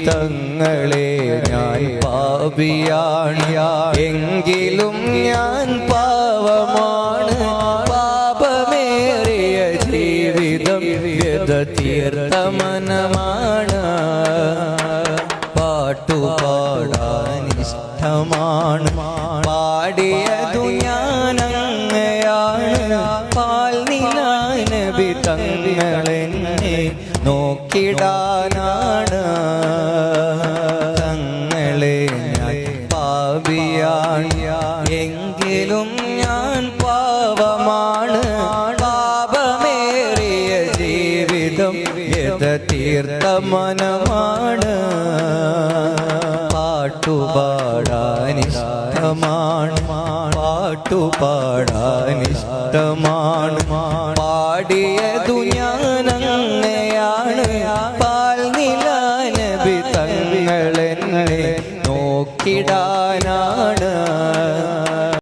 തങ്ങളെ ഞാൻ പാപിയാണ്, എങ്കിലും ഞാൻ പാവമാണ്. പാപമേറിയ ജീവിതം വ്യത തീർത്ത മനമാണ്. പാട്ടുപാടാനിഷ്ടമാണ്, പാടിയതു ഞാനങ്ങയാണ്. പാൽനിലാ നബി തങ്ങളെന്നെ നോക്കിടാനാണ്. തങ്ങളെ ഞാൻ പാപിയാണ്, എങ്കിലും ഞാൻ പാവമാണ്. പാപമേറിയ ജീവിതം വ്യത തീർത്ത മനമാണ്. പാട്ടുപാടാനിഷ്ടമാണ്, പാട്ടുപാടാനിഷ്ടമാണ്. പാടിയതു ഞാനങ്ങയാണ്. പാൽനിലാ നബി തങ്ങളെന്നെ നോക്കിടാനാണ്.